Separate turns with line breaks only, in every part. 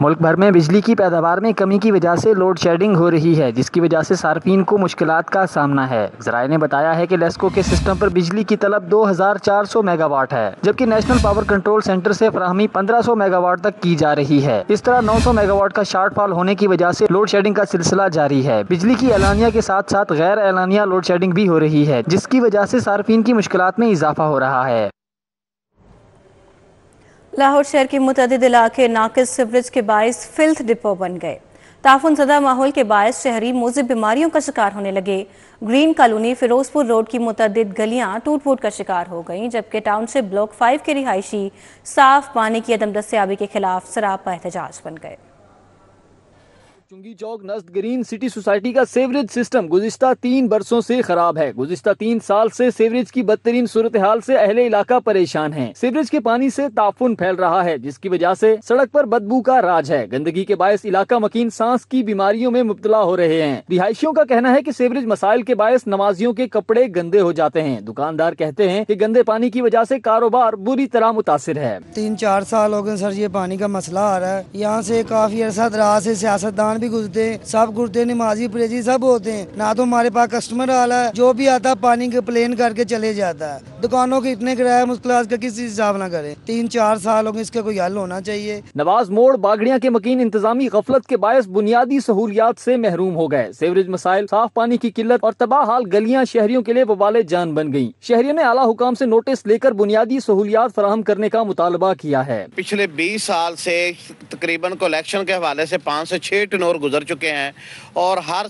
ملک بھر میں بجلی کی پیداوار میں کمی کی وجہ سے لوڈ شیڈنگ ہو رہی ہے، جس کی وجہ سے صارفین کو مشکلات کا سامنا ہے۔ ذرائع نے بتایا ہے کہ لیسکو کے سسٹم پر بجلی کی طلب 2400 میگا واٹ ہے، جبکہ نیشنل پاور کنٹرول سینٹر سے فراہمی 1500 میگا واٹ تک کی جا رہی ہے۔ اس طرح 900 میگا واٹ کا شارٹ فال ہونے کی وجہ سے لوڈ شیڈنگ کا سلسلہ جاری ہے۔ بجلی کی اعلانیہ کے ساتھ ساتھ غیر اعلانیہ لوڈ شیڈنگ بھی ہو رہی ہے، جس کی وجہ سے صارفین کی مشکلات میں اضافہ ہو رہا ہے۔
لاہور شہر کے متعدد علاقے ناقص سیوریج کے باعث فلتھ ڈپو بن گئے۔ تعفن زدہ ماحول کے باعث شہری مضر بیماریوں کا شکار ہونے لگے۔ گرین کالونی فیروز پور روڈ کی متعدد گلیاں ٹوٹ پھوٹ کا شکار ہو گئیں، جبکہ ٹاؤن شپ بلاک 5 کے رہائشی صاف پانی کی عدم دستیابی کے خلاف سراپا احتجاج بن گئے۔
چنگی چوک نزد گرین سٹی سوسائٹی کا سیوریج سسٹم گزشتہ 3 برسوں سے خراب ہے۔ گزشتہ 3 سال سے سیوریج کی بدترین صورتحال سے اہل علاقہ پریشان ہیں۔ سیوریج کے پانی سے تعفن پھیل رہا ہے، جس کی وجہ سے سڑک پر بدبو کا راج ہے۔ گندگی کے باعث علاقہ مکین سانس کی بیماریوں میں مبتلا ہو رہے ہیں۔ رہائشیوں کا کہنا ہے کہ سیوریج مسائل کے باعث نمازیوں کے کپڑے گندے ہو جاتے ہیں۔ دکاندار کہتے ہیں کہ گندے پانی کی وجہ سے کاروبار بری طرح متاثر ہے۔
3-4 سال ہو گئے سر، یہ پانی کا مسئلہ آ رہا ہے۔ یہاں سے کافی عرصہ دراز سے سیاستدان بھی گزرتے ہیں، سب گزرتے، نمازی پریزی سب ہوتے ہیں، نہ تو ہمارے پاس کسٹمر آ رہا ہے، جو بھی آتا ہے پانی کے پلین کر کے چلے جاتا ہے۔ دکانوں کے اتنے کرایہ مشکلات کا کسی حساب نہ کرے۔ 3-4 سال ہو گئے، اس کا کوئی حل ہونا چاہیے۔
نواز موڑ باگڑیاں کے مکین انتظامی غفلت کے باعث بنیادی سہولیات سے محروم ہو گئے۔ سیوریج مسائل، صاف پانی کی قلت اور تباہ حال گلیاں شہریوں کے لیے وبال جان بن گئیں۔ شہریوں نے اعلیٰ حکام سے نوٹس لے کر بنیادی سہولیات فراہم کرنے کا مطالبہ کیا ہے۔
پچھلے 20 سال سے تقریباً کلیکشن کے حوالے سے 5 سے 6 ٹنور گزر چکے ہیں، اور ہر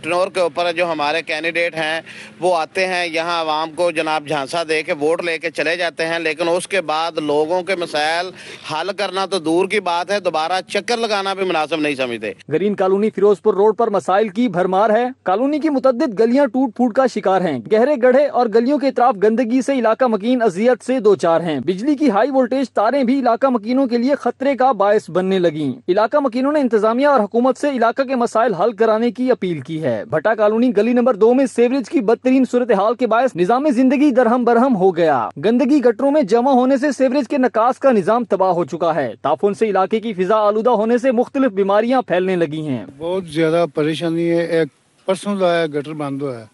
ٹنور کے اوپر جو ہمارے کینڈیڈیٹ ہیں وہ آتے ہیں یہاں، عوام کو جناب جھانسا دے کے ووٹ لے کے چلے جاتے ہیں، لیکن اس کے بعد لوگوں کے مسائل حل کرنا تو دور کی بات ہے، دوبارہ چکر لگانا بھی مناسب نہیں سمجھتے۔
گرین کالونی فیروز پور روڈ پر مسائل کی بھرمار ہے۔ کالونی کی متعدد گلیاں ٹوٹ پھوٹ کا شکار ہیں۔ گہرے گڑھے اور گلیوں کے اطراف گندگی سے علاقہ مکین اذیت سے دوچار ہیں۔ بجلی کی ہائی وولٹیج تاریں بھی علاقہ مکینوں کے لیے خطرے کا باعث بننے لگیں۔ علاقہ مکینوں نے انتظامیہ اور حکومت سے علاقہ کے مسائل حل کرانے کی اپیل کی ہے۔ بھٹا کالونی گلی نمبر 2 میں سیوریج کی بدترین صورتحال کے باعث نظام زندگی درہم برہم ہو گیا۔ گندگی گٹروں میں جمع ہونے سے سیوریج کے نکاس کا نظام تباہ ہو چکا ہے۔ تعفن سے علاقے کی فضا آلودہ ہونے سے مختلف بیماریاں پھیلنے لگی ہیں۔
بہت زیادہ پریشانی ہے۔ ایک پرسوں لایا گٹر بند ہوا ہے،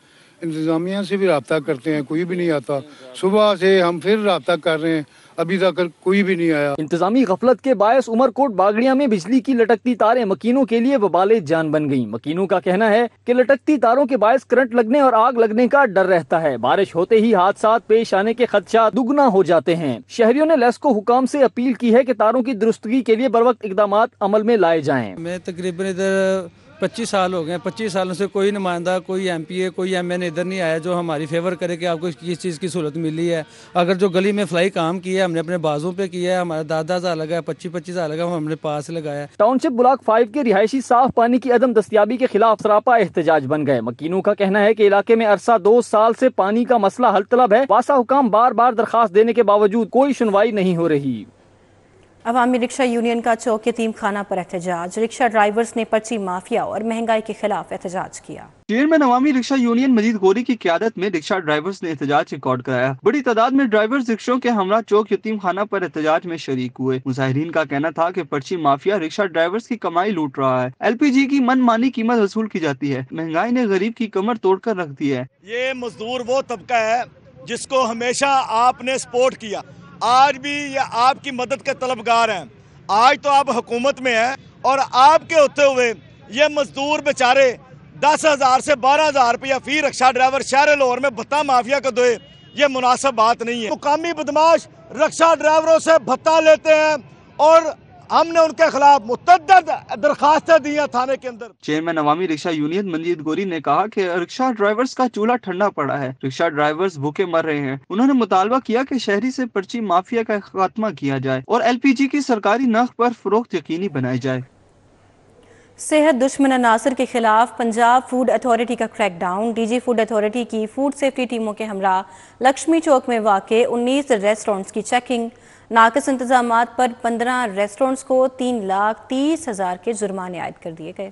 انتظامیہ سے بھی رابطہ کرتے ہیں، کوئی بھی نہیں آتا۔ صبح سے ہم پھر رابطہ کر رہے ہیں، ابھی تک کوئی بھی نہیں آیا۔
انتظامی غفلت کے باعث عمر کوٹ باگڑیاں میں بجلی کی لٹکتی تاریں مکینوں کے لیے وبال جان بن گئیں۔ مکینوں کا کہنا ہے کہ لٹکتی تاروں کے باعث کرنٹ لگنے اور آگ لگنے کا ڈر رہتا ہے۔ بارش ہوتے ہی حادثات پیش آنے کے خدشات دگنا ہو جاتے ہیں۔ شہریوں نے لیسکو حکام سے اپیل کی ہے کہ تاروں کی درستگی کے لیے بروقت اقدامات عمل میں لائے جائیں۔
میں تقریباً ادھر 25 سال ہو گئے، 25 سالوں سے کوئی نمائندہ، کوئی ایم پی اے، کوئی ایم این ادھر نہیں آیا جو ہماری فیور کرے کہ آپ کو کس چیز کی سہولت ملی ہے۔ اگر جو گلی میں فلائی کام کیا ہے ہم نے اپنے بازوں پہ کیا ہے، ہمارا 10,000 لگا ہے، 25,000 لگا ہے، ہم نے پاس لگایا ہے۔
ٹاؤن شپ بلاک 5 کے رہائشی صاف پانی کی عدم دستیابی کے خلاف سراپا احتجاج بن گئے۔ مکینوں کا کہنا ہے کہ علاقے میں عرصہ 2 سال سے پانی کا مسئلہ حل طلب ہے۔ واسطہ حکام بار بار درخواست دینے کے باوجود کوئی سنوائی نہیں ہو رہی۔
عوامی رکشہ یونین کا چوک یتیم خانہ پر احتجاج، رکشہ ڈرائیورز نے پرچی مافیا اور مہنگائی کے خلاف احتجاج کیا۔
چیئرمین عوامی رکشہ یونین مجید غوری کی قیادت میں رکشہ ڈرائیورز نے احتجاج ریکارڈ کرایا۔ بڑی تعداد میں ڈرائیورز رکشوں کے ہمراہ چوک یتیم خانہ پر احتجاج میں شریک ہوئے۔ مظاہرین کا کہنا تھا کہ پرچی مافیا رکشہ ڈرائیورز کی کمائی لوٹ رہا ہے۔ ایل پی جی کی من مانی قیمت وصول کی جاتی ہے۔ مہنگائی نے غریب کی کمر توڑ کر رکھ دی ہے۔
یہ مزدور وہ طبقہ ہے جس کو ہمیشہ آپ نے سپورٹ کیا، آج بھی یہ آپ کی مدد کے طلبگار ہیں۔ آج تو آپ حکومت میں ہیں اور آپ کے ہوتے ہوئے یہ مزدور بیچارے 10,000 سے 12,000 روپیہ فی رکشہ ڈرائیور شہر لاہور میں بھتہ مافیا کو دے، یہ مناسب بات نہیں ہے۔ مقامی بدماش رکشہ ڈرائیوروں سے بھتہ لیتے ہیں اور ہم نے ان کے خلاف متعدد درخواستیں دی ہیں تھانے کے اندر۔
چیئرمین عوامی رکشہ یونین منجید گوری نے کہا کہ رکشہ ڈرائیورز کا چولہا ٹھنڈا پڑا ہے، رکشہ ڈرائیورز بھوکے مر رہے ہیں۔ انہوں نے مطالبہ کیا کہ شہری سے پرچی مافیا کا خاتمہ کیا جائے اور ایل پی جی کی سرکاری نرخ پر فروخت یقینی بنائی جائے۔
صحت دشمن عناصر کے خلاف پنجاب فوڈ اتھارٹی کا crackdown, D G food authority کی فوڈ سیفٹی ٹیموں کے ہمراہ لکشمی چوک میں واقع 19 ریسٹورنٹس کی چیکنگ، ناقص انتظامات پر 15 ریسٹورنٹس کو 3,30,000 کے جرمانے عائد کر دیے گئے۔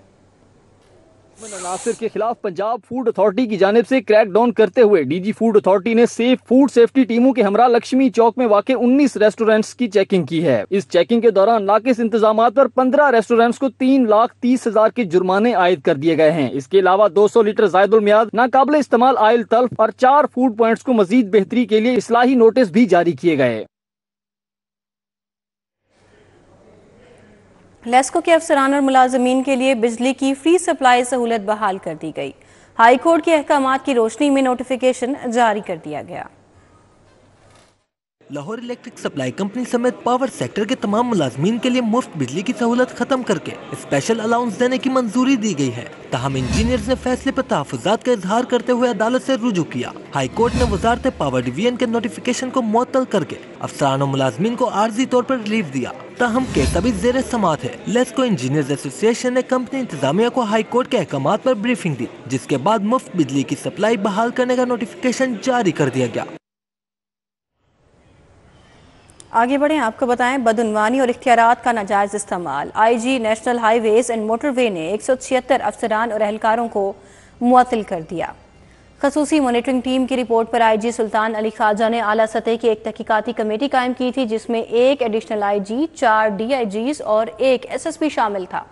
عناصر کے خلاف پنجاب فوڈ اتھارٹی کی جانب سے کریک ڈاؤن کرتے ہوئے ڈی جی فوڈ اتھارٹی نے فوڈ سیفٹی ٹیموں کے ہمراہ لکشمی چوک میں واقع 19 ریسٹورینٹس کی چیکنگ کی ہے۔ اس چیکنگ کے دوران ناقص انتظامات پر 15 ریسٹورینٹس کو 3,30,000 کے جرمانے عائد کر دیے گئے ہیں۔ اس کے علاوہ 200 لیٹر زائد المیعاد ناقابل استعمال آئل تلف اور 4 فوڈ پوائنٹس کو مزید بہتری کے لیے اصلاحی نوٹس بھی جاری کیے گئے۔
لیسکو کے افسران اور ملازمین کے لیے بجلی کی فری سپلائی سہولت بحال کر دی گئی۔ ہائی کورٹ کے احکامات کی روشنی میں نوٹیفیکیشن جاری کر دیا گیا۔
لاہور الیکٹرک سپلائی کمپنی سمیت پاور سیکٹر کے تمام ملازمین کے لیے مفت بجلی کی سہولت ختم کر کے اسپیشل الاؤنس دینے کی منظوری دی گئی ہے۔ تاہم انجینئرز نے فیصلے پر تحفظات کا اظہار کرتے ہوئے عدالت سے رجوع کیا۔ ہائی کورٹ نے وزارت پاور ڈویژن کے نوٹیفیکیشن کو معطل کر کے افسران و ملازمین کو عارضی طور پر ریلیف دیا۔ تاہم کیس ابھی زیر سماعت ہے۔ لیسکو انجینئرز ایسوسی ایشن نے کمپنی انتظامیہ کو ہائی کورٹ کے احکامات پر بریفنگ دی، جس کے بعد مفت بجلی کی سپلائی بحال کرنے کا نوٹیفیکیشن جاری کر دیا گیا۔
آگے بڑھیں، آپ کو بتائیں بدعنوانی اور اختیارات کا ناجائز استعمال۔ I G national highways and motorway نے 176 افسران اور اہلکاروں کو معطل کر دیا۔ خصوصی مانیٹرنگ ٹیم کی رپورٹ پر آئی جی سلطان علی خواجہ نے اعلیٰ سطح کی ایک تحقیقاتی کمیٹی قائم کی تھی، جس میں 1 additional I G, 4 D I جیز اور 1 ایس ایس پی شامل تھا۔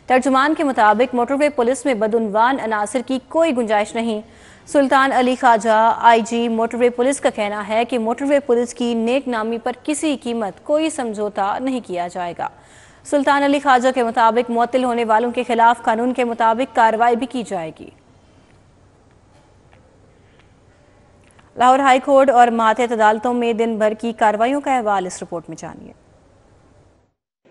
ترجمان کے مطابق موٹر وے پولیس میں بدعنوان عناصر کی کوئی گنجائش نہیں۔ سلطان علی خواجہ آئی جی موٹر وے پولیس کا کہنا ہے کہ موٹر وے پولیس کی نیک نامی پر کسی قیمت کوئی سمجھوتا نہیں کیا جائے گا۔ سلطان علی خواجہ کے مطابق معطل ہونے والوں کے خلاف قانون کے مطابق کارروائی بھی کی جائے گی۔ لاہور ہائی کورٹ اور ماتحت عدالتوں میں دن بھر کی کارروائیوں کا احوال اس رپورٹ میں جانیے۔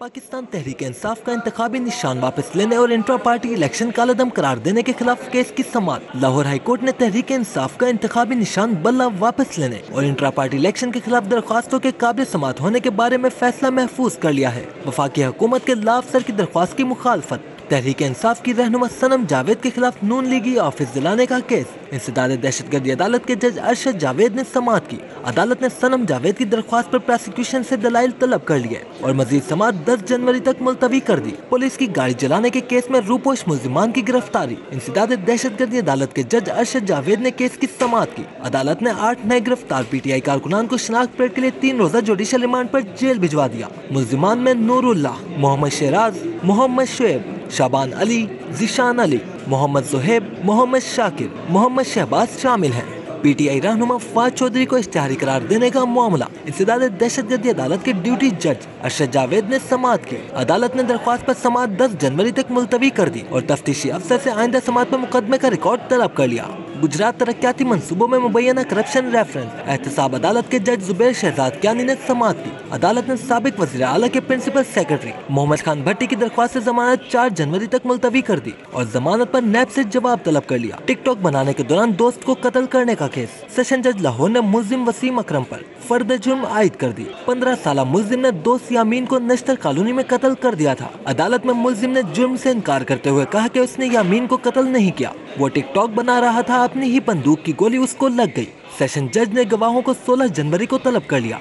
پاکستان تحریک انصاف کا انتخابی نشان واپس لینے اور انٹرا پارٹی الیکشن کالعدم قرار دینے کے خلاف کیس کی سماعت۔ لاہور ہائی کورٹ نے تحریک انصاف کا انتخابی نشان بلہ واپس لینے اور انٹرا پارٹی الیکشن کے خلاف درخواستوں کے قابل سماعت ہونے کے بارے میں فیصلہ محفوظ کر لیا ہے۔ وفاقی حکومت کے لا افسر کی درخواست کی مخالفت۔ تحریک انصاف کی رہنما صنم جاوید کے خلاف نون لیگی آفس جلانے کا کیس۔ انسداد دہشت گردی عدالت کے جج ارشد جاوید نے سماعت کی۔ عدالت نے صنم جاوید کی درخواست پر پراسیکیوشن سے دلائل طلب کر لیے اور مزید سماعت 10 جنوری تک ملتوی کر دی۔ پولیس کی گاڑی جلانے کے کیس میں روپوش ملزمان کی گرفتاری۔ انسداد دہشت گردی عدالت کے جج ارشد جاوید نے کیس کی سماعت کی۔ عدالت نے 8 نئے گرفتار پی ٹی آئی کارکنان کو شناخت پریڈ کے لیے 3 روزہ جوڈیشل ریمانڈ پر جیل بھجوا دیا۔ ملزمان میں نور اللہ، محمد شیراز، محمد شعیب، شابان علی، ذیشان علی، محمد زہیب، محمد شاکر، محمد شہباز شامل ہیں۔ پی ٹی آئی رہنما فواز چودھری کو اشتہاری قرار دینے کا معاملہ۔ انسداد دہشت گردی عدالت کے ڈیوٹی جج ارشد جاوید نے سماعت کی۔ عدالت نے درخواست پر سماعت 10 جنوری تک ملتوی کر دی اور تفتیشی افسر سے آئندہ سماعت پر مقدمے کا ریکارڈ طلب کر لیا۔ گجرات ترقیاتی منصوبوں میں مبینہ کرپشن ریفرنس احتساب عدالت کے جج زبیر شہزاد کیانی نے سماعت کی۔ عدالت نے سابق وزیر اعلیٰ کے پرنسپل سیکرٹری محمد خان بھٹی کی درخواست سے ضمانت 4 جنوری تک ملتوی کر دی اور ضمانت پر نیب سے جواب طلب کر لیا۔ ٹک ٹاک بنانے کے دوران دوست کو قتل کرنے کا کیس۔ سیشن جج لاہور نے ملزم وسیم اکرم پر فرد جرم عائد کر دی۔ 15 سالہ ملزم نے دوست یامین کو نشتر کالونی میں قتل کر دیا تھا۔ عدالت میں ملزم نے جرم سے انکار کرتے ہوئے کہا کہ اس نے یامین کو قتل نہیں کیا، وہ ٹک ٹاک بنا رہا تھا، اپنی ہی بندوق کی گولی اس کو لگ گئی۔ سیشن جج نے گواہوں کو 16 جنوری کو طلب کر لیا۔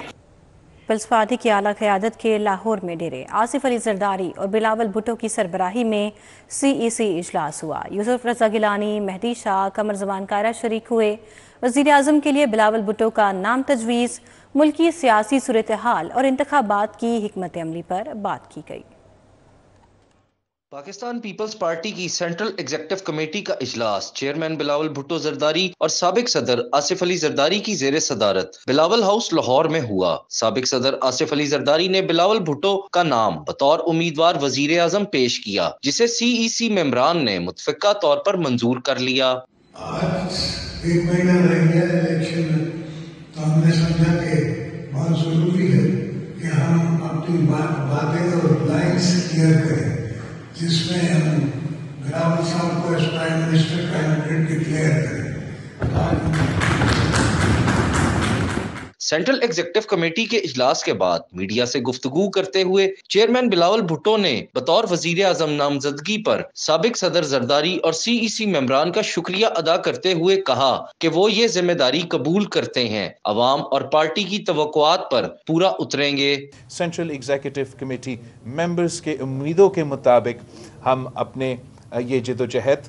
پیپلز پارٹی کی اعلیٰ قیادت کے لاہور میں ڈیرے آصف علی زرداری اور بلاول بھٹو کی سربراہی میں سی ای سی اجلاس ہوا۔ یوسف رضا گیلانی، مہدی شاہ، قمر زمان کائرہ شریک ہوئے۔ وزیر اعظم کے لیے بلاول بھٹو کا نام تجویز، ملکی سیاسی صورتحال اور انتخابات کی حکمت عملی پر بات کی گئی۔
پاکستان پیپلز پارٹی کی سینٹرل ایگزیکٹو کمیٹی کا اجلاس چیئرمین بلاول بھٹو زرداری اور سابق صدر آصف علی زرداری کی زیر صدارت بلاول ہاؤس لاہور میں ہوا۔ سابق صدر آصف علی زرداری نے بلاول بھٹو کا نام بطور امیدوار وزیر اعظم پیش کیا، جسے سی ای سی ممبران نے متفقہ طور پر منظور کر لیا۔
آج 1 مہینہ رہ گیا الیکشن میں، تو ہم نے سمجھا کہ بہت ضروری ہے کہ ہم اپنی باتیں اور لائنز کلیئر کریں، جس میں ہم بلاول صاحب کو as prime minister candidate declare کریں۔
سینٹرل ایگزیکٹو کمیٹی کے اجلاس کے بعد میڈیا سے گفتگو کرتے ہوئے چیئرمین بلاول بھٹو نے بطور وزیر اعظم نامزدگی پر سابق صدر زرداری اور سی ای سی ممبران کا شکریہ ادا کرتے ہوئے کہا کہ وہ یہ ذمہ داری قبول کرتے ہیں، عوام اور پارٹی کی توقعات پر پورا اتریں گے۔
سینٹرل ایگزیکٹو کمیٹی ممبرز کے امیدوں کے مطابق ہم اپنے یہ جدوجہد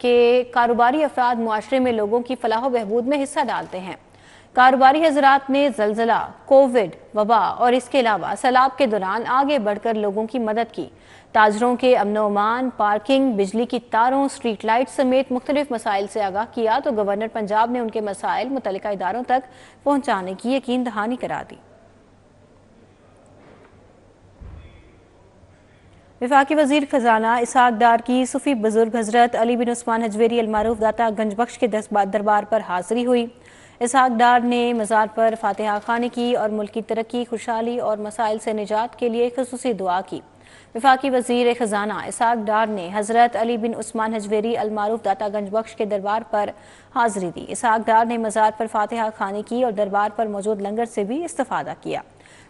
کہ کاروباری افراد معاشرے میں لوگوں کی فلاح و بہبود میں حصہ ڈالتے ہیں۔ کاروباری حضرات نے زلزلہ، کووڈ، وبا اور اس کے علاوہ سیلاب کے دوران آگے بڑھ کر لوگوں کی مدد کی۔ تاجروں کے امن و امان، پارکنگ، بجلی کی تاروں، اسٹریٹ لائٹ سمیت مختلف مسائل سے آگاہ کیا تو گورنر پنجاب نے ان کے مسائل متعلقہ اداروں تک پہنچانے کی یقین دہانی کرا دی۔ وفاقی وزیر خزانہ اسحاق ڈار کی صوفی بزرگ حضرت علی بن عثمان حجویری المعروف داتا گنج بخش کے دربار پر حاضری ہوئی۔ اسحاق ڈار نے مزار پر فاتحہ خوانی کی اور ملک کی ترقی، خوشحالی اور مسائل سے نجات کے لیے خصوصی دعا کی۔ وفاقی وزیر خزانہ اسحاق ڈار نے حضرت علی بن عثمان حجویری المعروف داتا گنج بخش کے دربار پر حاضری دی۔ اسحاق ڈار نے مزار پر فاتحہ خوانی کی اور دربار پر موجود لنگر سے بھی استفادہ کیا۔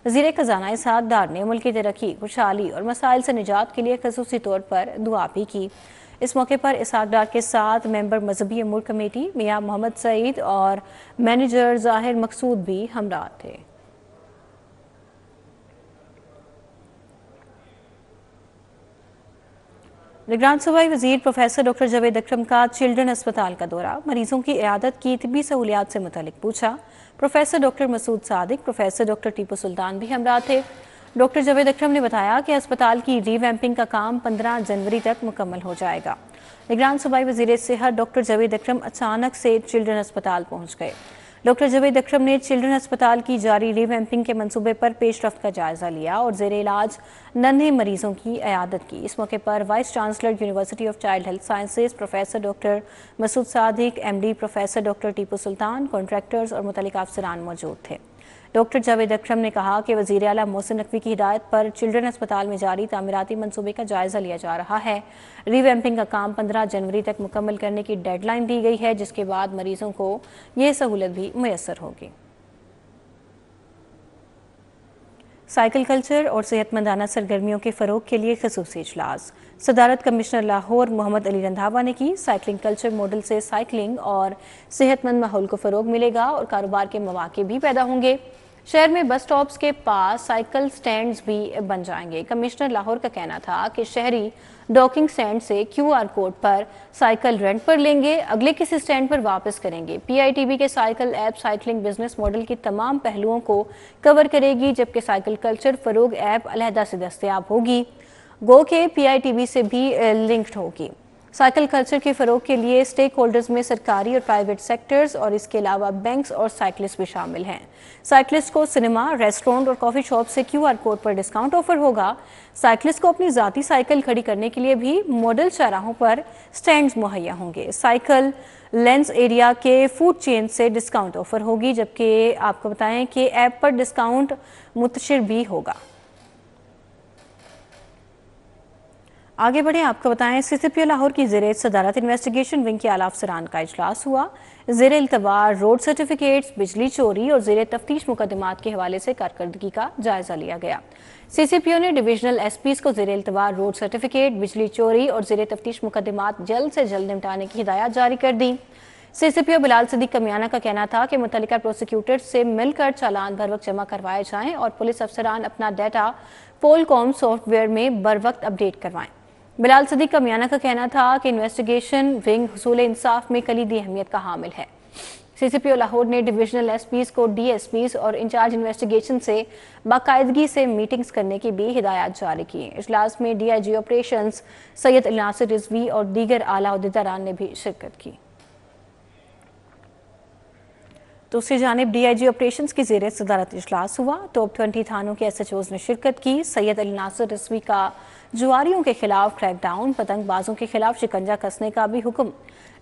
وزیر خزانہ اسحاق ڈار نے ملک کی ترقی، خوشحالی اور مسائل سے نجات کے لیے خصوصی طور پر دعا بھی کی۔ اس موقع پر اسحاق ڈار کے ساتھ ممبر مذہبی امور کمیٹی میاں محمد سعید اور مینیجر ظاہر مقصود بھی ہمراہ تھے۔ نگران صوبائی وزیر پروفیسر ڈاکٹر جاوید اکرم کا چلڈرن اسپتال کا دورہ، مریضوں کی عیادت کی طبی سہولیات سے متعلق پوچھا۔ پروفیسر ڈاکٹر مسعود صادق، پروفیسر ڈاکٹر ٹیپو سلطان بھی ہمراہ تھے۔ ڈاکٹر جاوید اکرم نے بتایا کہ اسپتال کی ری ویمپنگ کا کام 15 جنوری تک مکمل ہو جائے گا۔ نگران صوبائی وزیر صحت ڈاکٹر جاوید اکرم اچانک سے چلڈرن اسپتال پہنچ گئے۔ ڈاکٹر جاوید اکرم نے چلڈرن اسپتال کی جاری ری ویمپنگ کے منصوبے پر پیش رفت کا جائزہ لیا اور زیر علاج ننھے مریضوں کی عیادت کی۔ اس موقع پر vice chancellor university of child health sciences professor doctor Masood Sadiq, M D professor doctor Tipu Sultan, contractors اور متعلقہ افسران موجود تھے۔ ڈاکٹر جاوید اکرم نے کہا کہ وزیر اعلیٰ محسن نقوی کی ہدایت پر چلڈرن اسپتال میں جاری تعمیراتی منصوبے کا جائزہ لیا جا رہا ہے۔ ری ویمپنگ کا کام 15 جنوری تک مکمل کرنے کی ڈیڈ لائن دی گئی ہے، جس کے بعد مریضوں کو یہ سہولت بھی میسر ہوگی۔ سائیکل کلچر اور صحت مندانہ سرگرمیوں کے فروغ کے لیے خصوصی اجلاس، صدارت کمشنر لاہور محمد علی رندھاوا نے کی۔ سائیکلنگ کلچر ماڈل سے سائیکلنگ اور صحت مند ماحول کو فروغ ملے گا اور کاروبار کے مواقع بھی پیدا ہوں گے۔ شہر میں بس سٹاپس کے پاس سائیکل سٹینڈز بھی بن جائیں گے۔ کمشنر لاہور کا کہنا تھا کہ شہری ڈاکنگ سٹینڈ سے QR کوڈ پر سائیکل رینٹ پر لیں گے، اگلے کسی سٹینڈ پر واپس کریں گے۔ PITB کے cycle app cycling business model کی تمام پہلوؤں کو کور کرے گی، جبکہ سائیکل کلچر فروغ ایپ علیحدہ سے دستیاب ہوگی، گو کہ PITB سے بھی لنکڈ ہوگی۔ سائیکل کلچر کے فروغ کے لیے سٹیک ہولڈرز میں سرکاری اور پرائیویٹ سیکٹرز اور اس کے علاوہ بینکس اور سائیکلسٹ بھی شامل ہیں۔ سائیکلسٹ کو سنیما، ریسٹورنٹ اور کافی شاپ سے QR کوڈ پر ڈسکاؤنٹ آفر ہوگا۔ سائیکلسٹ کو اپنی ذاتی سائیکل کھڑی کرنے کے لیے بھی ماڈل چوراہوں پر سٹینڈز مہیا ہوں گے۔ سائیکل لینس ایریا کے فوڈ چین سے ڈسکاؤنٹ آفر ہوگی، جبکہ آپ کو بتائیں کہ ایپ پر ڈسکاؤنٹ منتشر بھی ہوگا۔ آگے بڑھیں، آپ کو بتائیں CCPO لاہور کی زیر صدارت انویسٹیگیشن ونگ کے اعلیٰ افسران کا اجلاس ہوا۔ زیر التوا روڈ سرٹیفکیٹس، بجلی چوری اور زیر تفتیش مقدمات کے حوالے سے کارکردگی کا جائزہ لیا گیا۔ CCPO نے ڈویژنل SPs کو زیر التوا روڈ سرٹیفکیٹ، بجلی چوری اور زیر تفتیش مقدمات جلد سے جلد نمٹانے کی ہدایات جاری کر دی۔ CCPO بلال صدیق کمیانہ کا کہنا تھا کہ متعلقہ پروسیکیوٹر سے مل کر چالان بر وقت جمع کروائے جائیں اور پولیس افسران اپنا ڈیٹا پولکوم سافٹ ویئر میں بر وقت اپڈیٹ کروائیں۔ بلال صدیق کمیانہ کا کہنا تھا کہ انویسٹیگیشن ونگ حصول انصاف میں کلیدی اہمیت کا حامل ہے۔ CCPO لاہور نے ڈویژنل SPs کو DSPs اور انچارج انویسٹیگیشن سے باقاعدگی سے میٹنگز کرنے کی بھی ہدایات جاری کی۔ اجلاس میں DIG آپریشنز سید علی ناصر رضوی اور دیگر اعلیٰ عہدیداران نے بھی شرکت کی۔ دوسری جانب DIG آپریشنز کی زیر صدارت اجلاس ہوا۔ ٹاپ 20 تھانوں کے SHOs نے شرکت کی۔ سید علی ناصر رضوی کا جواریوں کے خلاف کریک ڈاؤن، پتنگ بازوں کے خلاف شکنجہ کسنے کا بھی حکم۔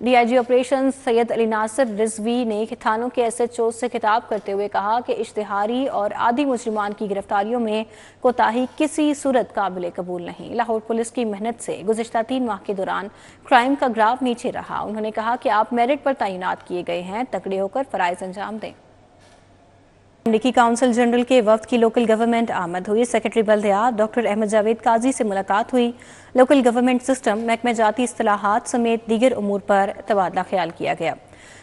DIG آپریشنز سید علی ناصر رضوی نے تھانوں کے SHOs سے خطاب کرتے ہوئے کہا کہ اشتہاری اور عادی مجرمان کی گرفتاریوں میں کوتاہی کسی صورت قابل قبول نہیں۔ لاہور پولیس کی محنت سے گزشتہ 3 ماہ کے دوران کرائم کا گراف نیچے رہا۔ انہوں نے کہا کہ آپ میرٹ پر تعینات کیے گئے ہیں، تکڑے ہو کر فرائض انجام دیں۔ امریکی کونسل جنرل کے وفد کی لوکل گورنمنٹ آمد ہوئی۔ سیکرٹری بلدیات ڈاکٹر احمد جاوید قاضی سے ملاقات ہوئی۔ لوکل گورنمنٹ سسٹم، محکمہ جاتی اصطلاحات سمیت دیگر امور پر تبادلہ خیال کیا گیا۔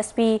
SP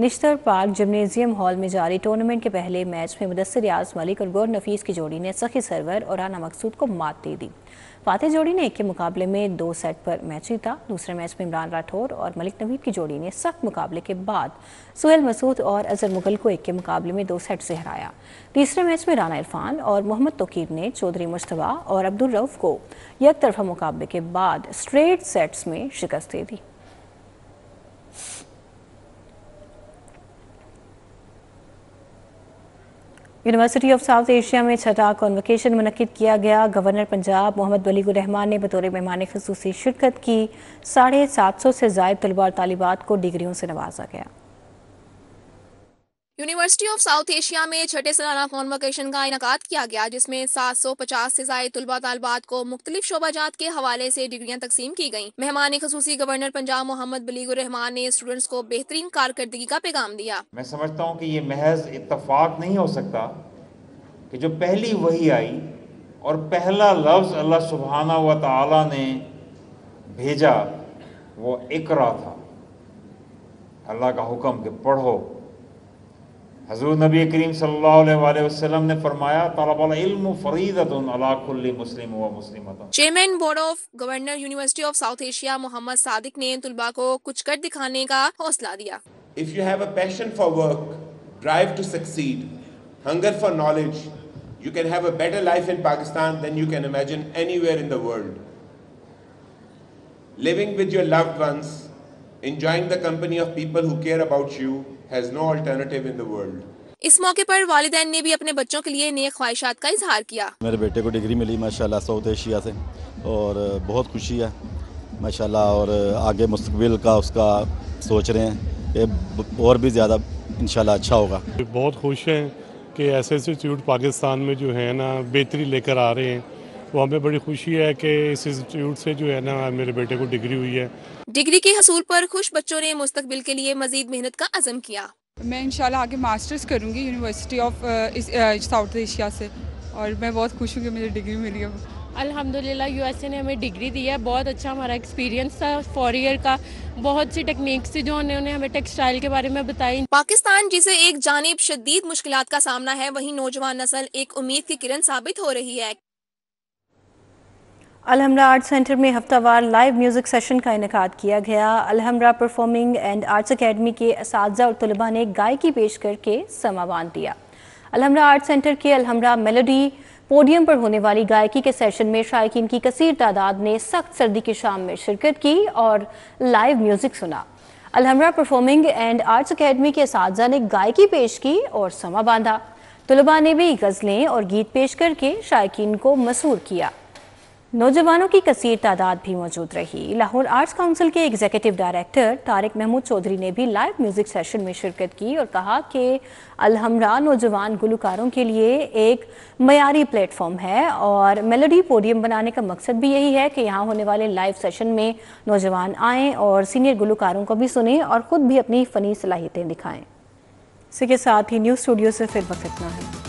نشتر پارک جمنیزیم ہال میں جاری ٹورنامنٹ کے پہلے میچ میں مدثر ریاض ملک اور گور نفیس کی جوڑی نے سخی سرور اور رانا مقصود کو مات دے دی۔ فاتح جوڑی نے ایک کے مقابلے میں 2 سیٹ پر میچ جیتا۔ دوسرے میچ میں عمران راٹھور اور ملک نوید کی جوڑی نے سخت مقابلے کے بعد سہیل مسعود اور اظہر مغل کو ایک کے مقابلے میں 2 سیٹ سے ہرایا۔ تیسرے میچ میں رانا عرفان اور محمد توقیر نے چودھری مشتبہ اور عبدالرؤف کو یک طرفہ مقابلے کے بعد اسٹریٹ سیٹس میں شکست دے دی۔ یونیورسٹی آف ساؤتھ ایشیا میں چھٹا کنوکیشن منعقد کیا گیا۔ گورنر پنجاب محمد ولی الرحمان نے بطور مہمان خصوصی شرکت کی۔ 750 سے زائد طلباء اور طالبات کو ڈگریوں سے نوازا گیا۔
یونیورسٹی آف ساؤتھ ایشیا میں چھٹے سالانہ کانوکیشن کا انعقاد کیا گیا، جس میں 750 سے زائد طلباء طالبات کو مختلف شعبہ جات کے حوالے سے ڈگریاں تقسیم کی گئیں۔ مہمان خصوصی گورنر پنجاب محمد بلیغ الرحمان نے اسٹوڈنٹس کو بہترین کارکردگی کا پیغام دیا۔
میں سمجھتا ہوں کہ یہ محض اتفاق نہیں ہو سکتا کہ جو پہلی وحی آئی اور پہلا لفظ اللہ سبحانہ و تعالی نے بھیجا وہ اقرا تھا، اللہ کا حکم کہ پڑھو۔ حضور نبی کریم صلی اللہ علیہ وآلہ وسلم نے فرمایا طلب العلم فریضۃ علی کل مسلم و مسلمۃ۔
Chairman board of governor university of south Asia Muhammad Sadiq نے طلباء کو کچھ کر دکھانے کا حوصلہ دیا۔
If you have a passion for work, drive to succeed, hunger for knowledge, you can have a better life in Pakistan than you can imagine anywhere in the world. Living with your loved ones, enjoying the company of people who care about you has no alternative in the world.
اس موقع پر والدین نے بھی اپنے بچوں کے لیے نیک خواہشات کا اظہار کیا۔
میرے بیٹے کو ڈگری ملی ماشاءاللہ ساؤتھ ایشیا سے اور بہت خوشی ہے ماشاءاللہ، اور آگے مستقبل کا اس کا سوچ رہے ہیں کہ اور بھی زیادہ انشاءاللہ اچھا ہوگا۔
بہت خوش ہیں کہ ایسے انسٹیٹیوٹ پاکستان میں جو ہے نا بہتری لے کر آ رہے ہیں، وہ ہمیں بڑی خوشی ہے کہ اس انسٹیٹیوٹ سے جو ہے نا میرے بیٹے کو ڈگری ہوئی ہے۔
ڈگری کے حصول پر خوش بچوں نے مستقبل کے لیے مزید محنت کا عزم کیا۔
میں انشاءاللہ آگے ماسٹرز کروں گی یونیورسٹی آف ساؤتھ ایشیا سے، اور میں بہت خوش ہوں کہ مجھے ڈگری ملی ہے۔
الحمدللہ یو ایس اے نے ہمیں ڈگری دی ہے، بہت اچھا ہمارا ایکسپیرینس تھا 4 ایئر کا، بہت سی ٹیکنیکس تھی جو انہوں نے ہمیں ٹیکسٹائل کے بارے میں بتائی۔
پاکستان جسے ایک جانب شدید مشکلات کا سامنا ہے، وہیں نوجوان نسل ایک امید کی کرن ثابت ہو رہی ہے۔
الحمرا آرٹ سینٹر میں ہفتہ وار لائیو میوزک سیشن کا انعقاد کیا گیا۔ Alhamra performing and arts academy کے اساتذہ اور طلباء نے گائکی پیش کر کے سماں باندھ دیا۔ الحمرا آرٹ سینٹر کے الحمرا میلوڈی پوڈیم پر ہونے والی گائکی کے سیشن میں شائقین کی کثیر تعداد نے سخت سردی کی شام میں شرکت کی اور لائیو میوزک سنا۔ Alhamra performing and arts academy کے اساتذہ نے گائکی پیش کی اور سماں باندھا۔ طلباء نے بھی غزلیں اور گیت پیش کر کے شائقین کو مسحور کیا۔ نوجوانوں کی کثیر تعداد بھی موجود رہی۔ لاہور آرٹس کونسل کے ایگزیکٹو ڈائریکٹر طارق محمود چودھری نے بھی لائیو میوزک سیشن میں شرکت کی اور کہا کہ الحمرا نوجوان گلوکاروں کے لیے ایک معیاری پلیٹ فارم ہے اور میلوڈی پوڈیم بنانے کا مقصد بھی یہی ہے کہ یہاں ہونے والے لائیو سیشن میں نوجوان آئیں اور سینئر گلوکاروں کو بھی سنیں اور خود بھی اپنی فنی صلاحیتیں دکھائیں۔ اسی کے ساتھ ہی نیوز اسٹوڈیو سے پھر وقت اتنا ہے۔